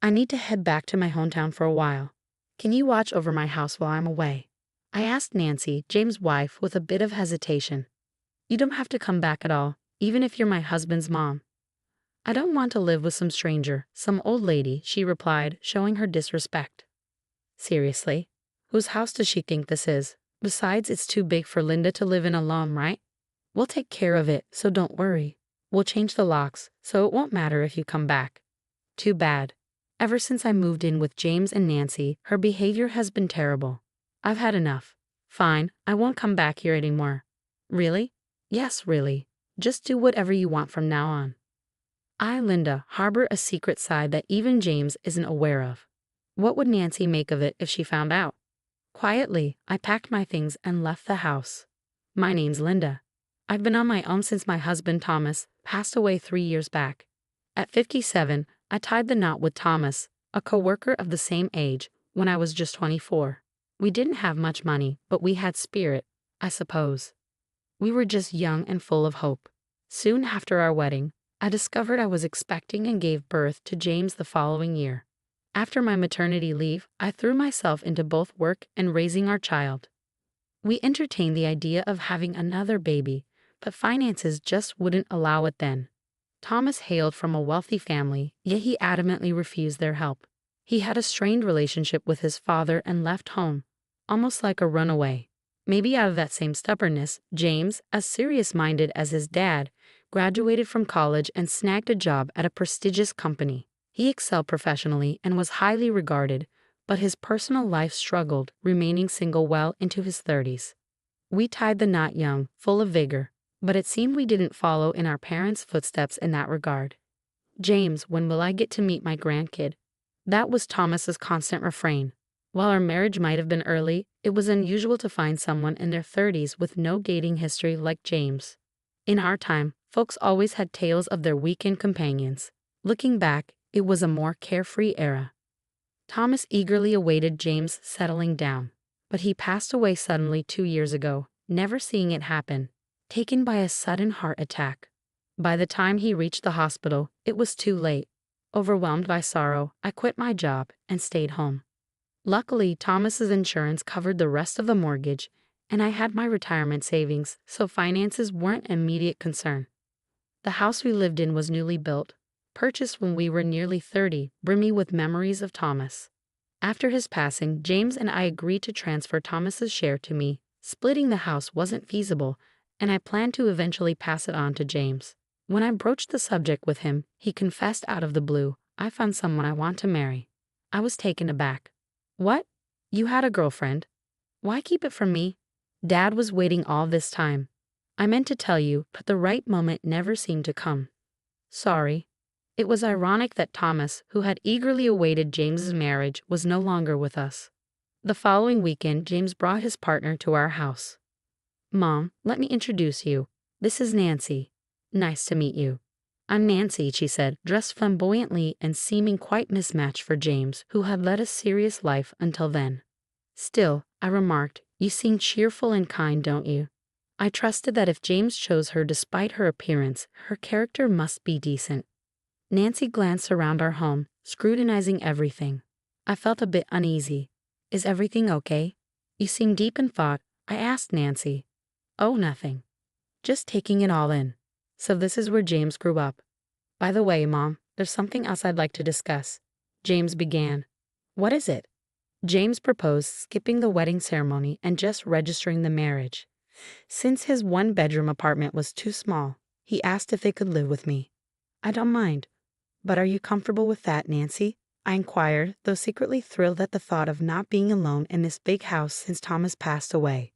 I need to head back to my hometown for a while. Can you watch over my house while I'm away? I asked Nancy, James' wife, with a bit of hesitation. You don't have to come back at all, even if you're my husband's mom. I don't want to live with some stranger, some old lady, she replied, showing her disrespect. Seriously? Whose house does she think this is? Besides, it's too big for Linda to live in alone, right? We'll take care of it, so don't worry. We'll change the locks, so it won't matter if you come back. Too bad. Ever since I moved in with James and Nancy, her behavior has been terrible. I've had enough. Fine, I won't come back here anymore. Really? Yes, really. Just do whatever you want from now on. I, Linda, harbor a secret side that even James isn't aware of. What would Nancy make of it if she found out? Quietly, I packed my things and left the house. My name's Linda. I've been on my own since my husband Thomas passed away 3 years back. At 57, I tied the knot with Thomas, a co-worker of the same age, when I was just 24. We didn't have much money, but we had spirit, I suppose. We were just young and full of hope. Soon after our wedding, I discovered I was expecting and gave birth to James the following year. After my maternity leave, I threw myself into both work and raising our child. We entertained the idea of having another baby, but finances just wouldn't allow it then. Thomas hailed from a wealthy family, yet he adamantly refused their help. He had a strained relationship with his father and left home, almost like a runaway. Maybe out of that same stubbornness, James, as serious-minded as his dad, graduated from college and snagged a job at a prestigious company. He excelled professionally and was highly regarded, but his personal life struggled, remaining single well into his 30s. We tied the knot young, full of vigor, but it seemed we didn't follow in our parents' footsteps in that regard. James, when will I get to meet my grandkid? That was Thomas's constant refrain. While our marriage might have been early, it was unusual to find someone in their 30s with no dating history like James. In our time, folks always had tales of their weekend companions. Looking back, it was a more carefree era. Thomas eagerly awaited James settling down, but he passed away suddenly 2 years ago, never seeing it happen, taken by a sudden heart attack. By the time he reached the hospital, it was too late. Overwhelmed by sorrow, I quit my job and stayed home. Luckily, Thomas's insurance covered the rest of the mortgage, and I had my retirement savings, so finances weren't an immediate concern. The house we lived in was newly built, purchased when we were nearly 30, brimming with memories of Thomas. After his passing, James and I agreed to transfer Thomas's share to me. Splitting the house wasn't feasible, and I planned to eventually pass it on to James. When I broached the subject with him, he confessed out of the blue, "I found someone I want to marry." I was taken aback. "What? You had a girlfriend? Why keep it from me? Dad was waiting all this time. I meant to tell you, but the right moment never seemed to come." Sorry. It was ironic that Thomas, who had eagerly awaited James's marriage, was no longer with us. The following weekend, James brought his partner to our house. "Mom, let me introduce you. This is Nancy. Nice to meet you." "I'm Nancy," she said, dressed flamboyantly and seeming quite mismatched for James, who had led a serious life until then. "Still," I remarked, "you seem cheerful and kind, don't you?" I trusted that if James chose her despite her appearance, her character must be decent. Nancy glanced around our home, scrutinizing everything. I felt a bit uneasy. "Is everything okay? You seem deep in thought," I asked Nancy. "Oh, nothing. Just taking it all in. So this is where James grew up. By the way, Mom, there's something else I'd like to discuss." James began. "What is it?" James proposed skipping the wedding ceremony and just registering the marriage. Since his one-bedroom apartment was too small, he asked if they could live with me. "I don't mind. But are you comfortable with that, Nancy?" I inquired, though secretly thrilled at the thought of not being alone in this big house since Thomas passed away.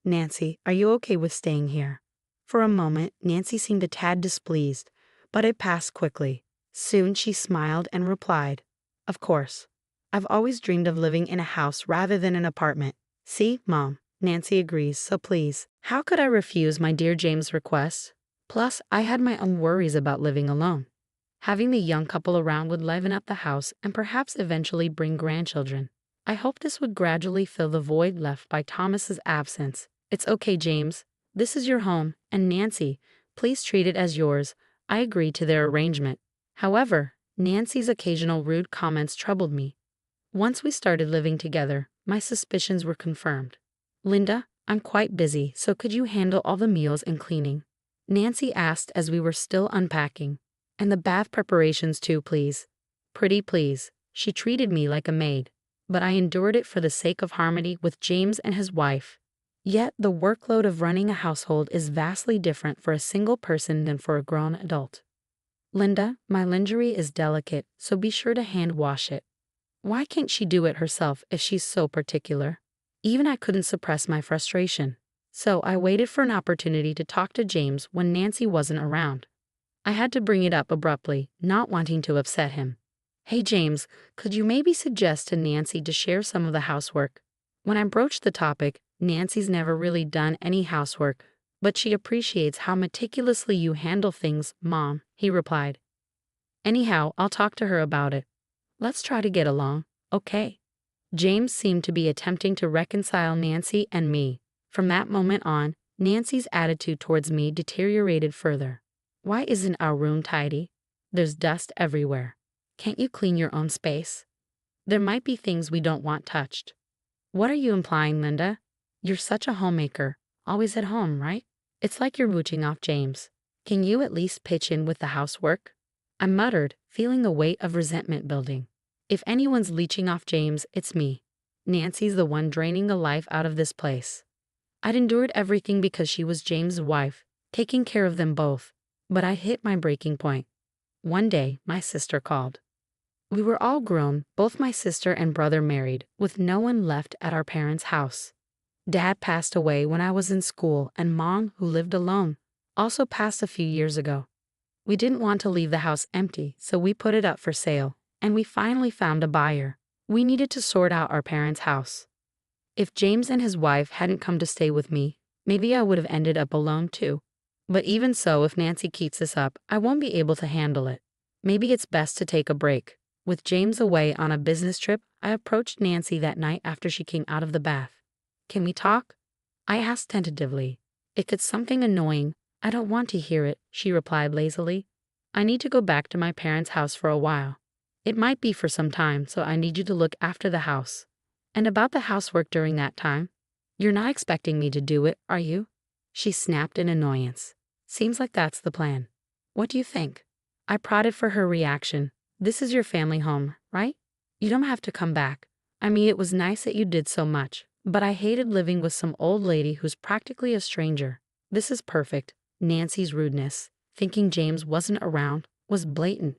"Nancy, are you okay with staying here?" For a moment, Nancy seemed a tad displeased, but it passed quickly. Soon she smiled and replied, "Of course. I've always dreamed of living in a house rather than an apartment. See, Mom, Nancy agrees, so please, how could I refuse my dear James' request? Plus, I had my own worries about living alone. Having the young couple around would liven up the house and perhaps eventually bring grandchildren. I hoped this would gradually fill the void left by Thomas's absence. "It's okay, James. This is your home, and Nancy, please treat it as yours." I agreed to their arrangement. However, Nancy's occasional rude comments troubled me. Once we started living together, my suspicions were confirmed. Linda, I'm quite busy, so could you handle all the meals and cleaning? Nancy asked as we were still unpacking. And the bath preparations too, please. Pretty please. She treated me like a maid. But I endured it for the sake of harmony with James and his wife. Yet the workload of running a household is vastly different for a single person than for a grown adult. Linda, my lingerie is delicate, so be sure to hand wash it. Why can't she do it herself if she's so particular? Even I couldn't suppress my frustration. So I waited for an opportunity to talk to James when Nancy wasn't around. I had to bring it up abruptly, not wanting to upset him. Hey James, could you maybe suggest to Nancy to share some of the housework? When I broached the topic, Nancy's never really done any housework, but she appreciates how meticulously you handle things, Mom, he replied. Anyhow, I'll talk to her about it. Let's try to get along, okay? James seemed to be attempting to reconcile Nancy and me. From that moment on, Nancy's attitude towards me deteriorated further. Why isn't our room tidy? There's dust everywhere. Can't you clean your own space? There might be things we don't want touched. What are you implying, Linda? You're such a homemaker, always at home, right? It's like you're mooching off James. Can you at least pitch in with the housework? I muttered, feeling the weight of resentment building. If anyone's leeching off James, it's me. Nancy's the one draining the life out of this place. I'd endured everything because she was James' wife, taking care of them both. But I hit my breaking point. One day, my sister called. We were all grown, both my sister and brother married, with no one left at our parents' house. Dad passed away when I was in school, and Mom, who lived alone, also passed a few years ago. We didn't want to leave the house empty, so we put it up for sale, and we finally found a buyer. We needed to sort out our parents' house. If James and his wife hadn't come to stay with me, maybe I would have ended up alone too. But even so, if Nancy keeps this up, I won't be able to handle it. Maybe it's best to take a break. With James away on a business trip, I approached Nancy that night after she came out of the bath. Can we talk? I asked tentatively. If it's something annoying, I don't want to hear it, she replied lazily. I need to go back to my parents' house for a while. It might be for some time, so I need you to look after the house. And about the housework during that time? You're not expecting me to do it, are you? She snapped in annoyance. Seems like that's the plan. What do you think? I prodded for her reaction. This is your family home, right? You don't have to come back. I mean, it was nice that you did so much, but I hated living with some old lady who's practically a stranger. This is perfect. Nancy's rudeness, thinking James wasn't around, was blatant.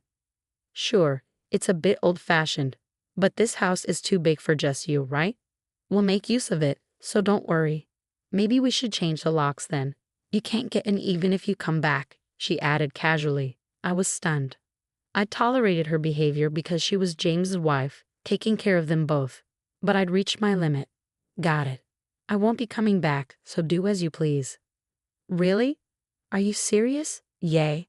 Sure, it's a bit old-fashioned, but this house is too big for just you, right? We'll make use of it, so don't worry. Maybe we should change the locks then. You can't get in even if you come back, she added casually. I was stunned. I tolerated her behavior because she was James's wife, taking care of them both. But I'd reached my limit. Got it. I won't be coming back, so do as you please. Really? Are you serious? Yay.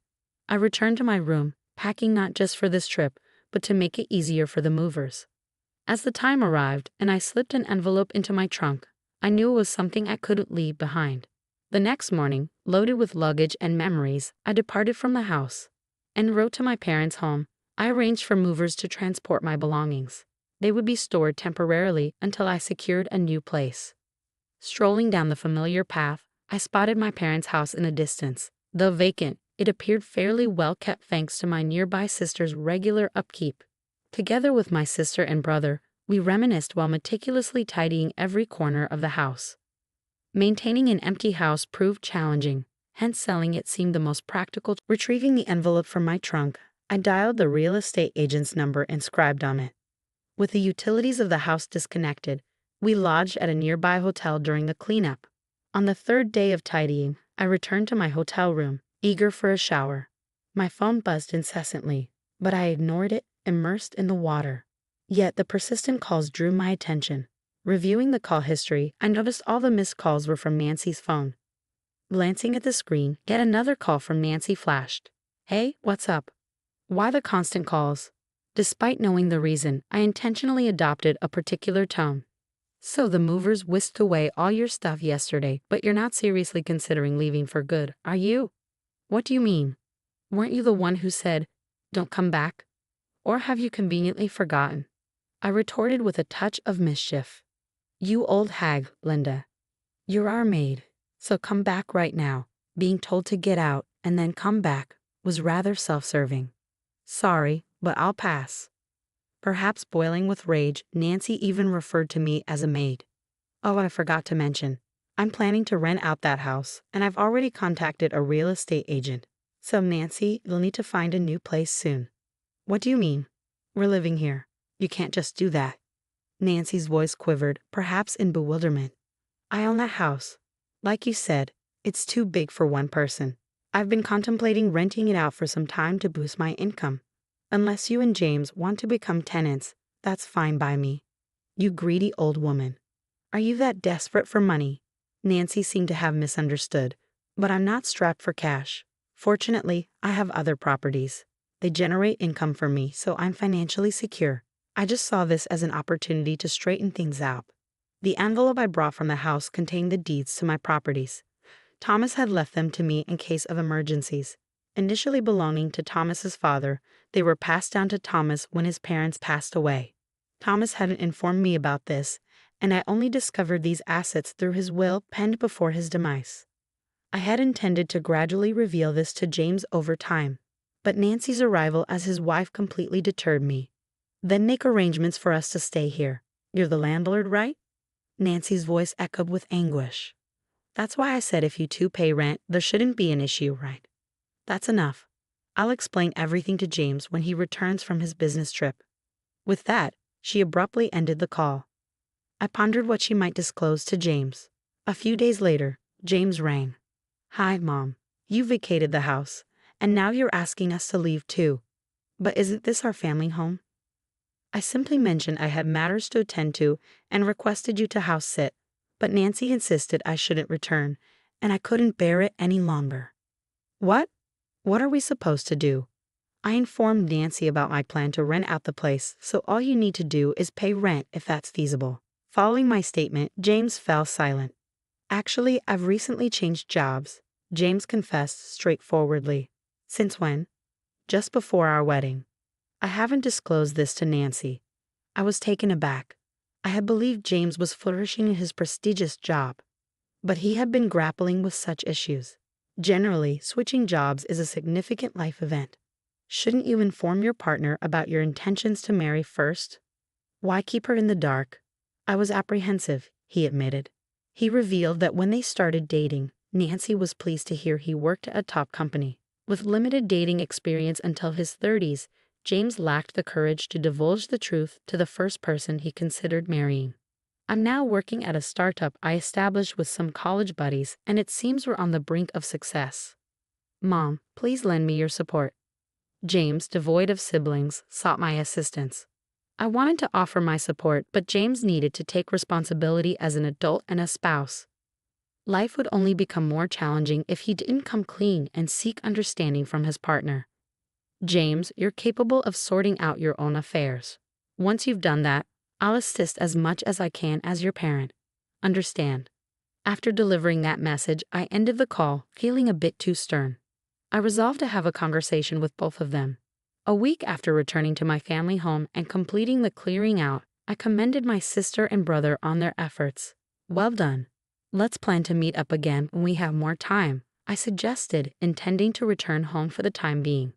I returned to my room, packing not just for this trip, but to make it easier for the movers. As the time arrived and I slipped an envelope into my trunk, I knew it was something I couldn't leave behind. The next morning, loaded with luggage and memories, I departed from the house. En route to my parents' home, I arranged for movers to transport my belongings. They would be stored temporarily until I secured a new place. Strolling down the familiar path, I spotted my parents' house in the distance. Though vacant, it appeared fairly well kept thanks to my nearby sister's regular upkeep. Together with my sister and brother, we reminisced while meticulously tidying every corner of the house. Maintaining an empty house proved challenging, hence selling it seemed the most practical. Retrieving the envelope from my trunk, I dialed the real estate agent's number inscribed on it. With the utilities of the house disconnected, we lodged at a nearby hotel during the cleanup. On the third day of tidying, I returned to my hotel room, eager for a shower. My phone buzzed incessantly, but I ignored it, immersed in the water. Yet the persistent calls drew my attention. Reviewing the call history, I noticed all the missed calls were from Nancy's phone. Glancing at the screen, yet another call from Nancy flashed. Hey, what's up? Why the constant calls? Despite knowing the reason, I intentionally adopted a particular tone. So the movers whisked away all your stuff yesterday, but you're not seriously considering leaving for good, are you? What do you mean? Weren't you the one who said, don't come back? Or have you conveniently forgotten? I retorted with a touch of mischief. You old hag, Linda. You're our maid, so come back right now. Being told to get out and then come back was rather self-serving. Sorry, but I'll pass. Perhaps boiling with rage, Nancy even referred to me as a maid. Oh, I forgot to mention. I'm planning to rent out that house, and I've already contacted a real estate agent. So Nancy, you'll need to find a new place soon. What do you mean? We're living here. You can't just do that. Nancy's voice quivered, perhaps in bewilderment. I own that house. Like you said, it's too big for one person. I've been contemplating renting it out for some time to boost my income. Unless you and James want to become tenants, that's fine by me. You greedy old woman. Are you that desperate for money? Nancy seemed to have misunderstood. But I'm not strapped for cash. Fortunately, I have other properties. They generate income for me, so I'm financially secure. I just saw this as an opportunity to straighten things out. The envelope I brought from the house contained the deeds to my properties. Thomas had left them to me in case of emergencies. Initially belonging to Thomas's father, they were passed down to Thomas when his parents passed away. Thomas hadn't informed me about this, and I only discovered these assets through his will penned before his demise. I had intended to gradually reveal this to James over time, but Nancy's arrival as his wife completely deterred me. Then make arrangements for us to stay here. You're the landlord, right? Nancy's voice echoed with anguish. That's why I said if you two pay rent, there shouldn't be an issue, right? That's enough. I'll explain everything to James when he returns from his business trip. With that, she abruptly ended the call. I pondered what she might disclose to James. A few days later, James rang. Hi, Mom. You vacated the house, and now you're asking us to leave too. But isn't this our family home? I simply mentioned I had matters to attend to and requested you to house sit, but Nancy insisted I shouldn't return, and I couldn't bear it any longer. What? What are we supposed to do? I informed Nancy about my plan to rent out the place, so all you need to do is pay rent if that's feasible. Following my statement, James fell silent. Actually, I've recently changed jobs, James confessed straightforwardly. Since when? Just before our wedding. I haven't disclosed this to Nancy. I was taken aback. I had believed James was flourishing in his prestigious job, but he had been grappling with such issues. Generally, switching jobs is a significant life event. Shouldn't you inform your partner about your intentions to marry first? Why keep her in the dark? I was apprehensive, he admitted. He revealed that when they started dating, Nancy was pleased to hear he worked at a top company. With limited dating experience until his 30s, James lacked the courage to divulge the truth to the first person he considered marrying. I'm now working at a startup I established with some college buddies, and it seems we're on the brink of success. Mom, please lend me your support. James, devoid of siblings, sought my assistance. I wanted to offer my support, but James needed to take responsibility as an adult and a spouse. Life would only become more challenging if he didn't come clean and seek understanding from his partner. James, you're capable of sorting out your own affairs. Once you've done that, I'll assist as much as I can as your parent. Understand? After delivering that message, I ended the call, feeling a bit too stern. I resolved to have a conversation with both of them. A week after returning to my family home and completing the clearing out, I commended my sister and brother on their efforts. Well done. Let's plan to meet up again when we have more time, I suggested, intending to return home for the time being.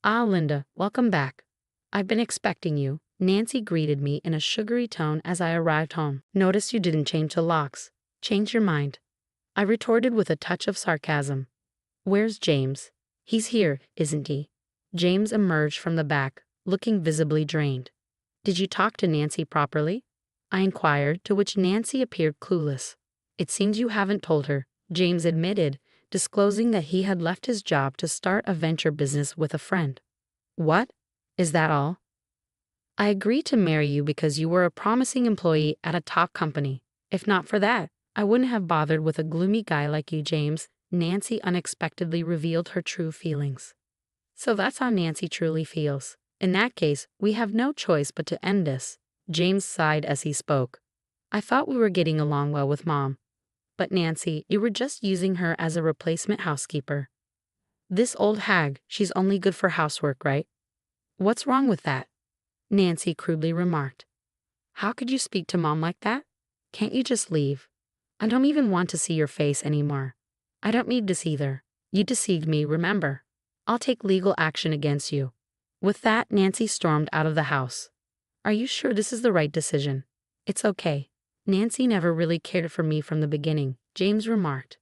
Ah, Linda, welcome back. I've been expecting you, Nancy greeted me in a sugary tone as I arrived home. Notice you didn't change the locks. Change your mind. I retorted with a touch of sarcasm. Where's James? He's here, isn't he? James emerged from the back, looking visibly drained. Did you talk to Nancy properly? I inquired, to which Nancy appeared clueless. It seems you haven't told her, James admitted, disclosing that he had left his job to start a venture business with a friend. What? Is that all? I agreed to marry you because you were a promising employee at a top company. If not for that, I wouldn't have bothered with a gloomy guy like you, James. Nancy unexpectedly revealed her true feelings. So that's how Nancy truly feels. In that case, we have no choice but to end this. James sighed as he spoke. I thought we were getting along well with Mom. But Nancy, you were just using her as a replacement housekeeper. This old hag, she's only good for housework, right? What's wrong with that? Nancy crudely remarked. How could you speak to Mom like that? Can't you just leave? I don't even want to see your face anymore. I don't need this either. You deceived me, remember? I'll take legal action against you. With that, Nancy stormed out of the house. Are you sure this is the right decision? It's okay. Nancy never really cared for me from the beginning, James remarked.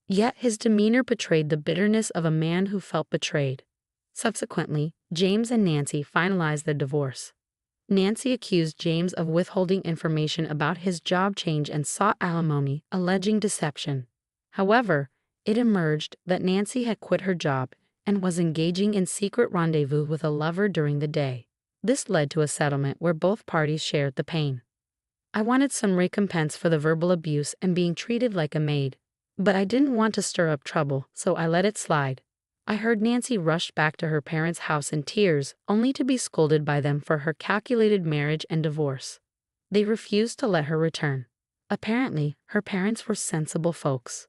Yet his demeanor betrayed the bitterness of a man who felt betrayed. Subsequently, James and Nancy finalized their divorce. Nancy accused James of withholding information about his job change and sought alimony, alleging deception. However, it emerged that Nancy had quit her job and was engaging in secret rendezvous with a lover during the day. This led to a settlement where both parties shared the pain. I wanted some recompense for the verbal abuse and being treated like a maid, but I didn't want to stir up trouble, so I let it slide. I heard Nancy rushed back to her parents' house in tears, only to be scolded by them for her calculated marriage and divorce. They refused to let her return. Apparently, her parents were sensible folks.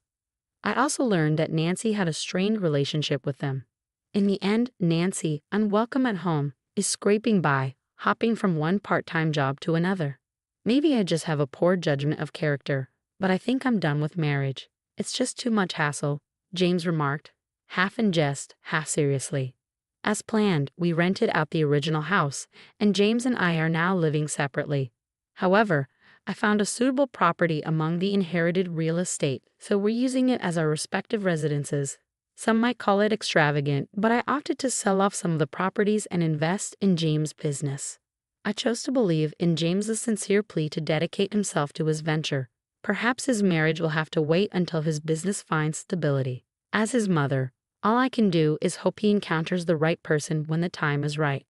I also learned that Nancy had a strained relationship with them. In the end, Nancy, unwelcome at home, is scraping by, hopping from one part-time job to another. Maybe I just have a poor judgment of character, but I think I'm done with marriage. It's just too much hassle, James remarked, half in jest, half seriously. As planned, we rented out the original house, and James and I are now living separately. However, I found a suitable property among the inherited real estate, so we're using it as our respective residences. Some might call it extravagant, but I opted to sell off some of the properties and invest in James' business. I chose to believe in James's sincere plea to dedicate himself to his venture. Perhaps his marriage will have to wait until his business finds stability. As his mother, all I can do is hope he encounters the right person when the time is right.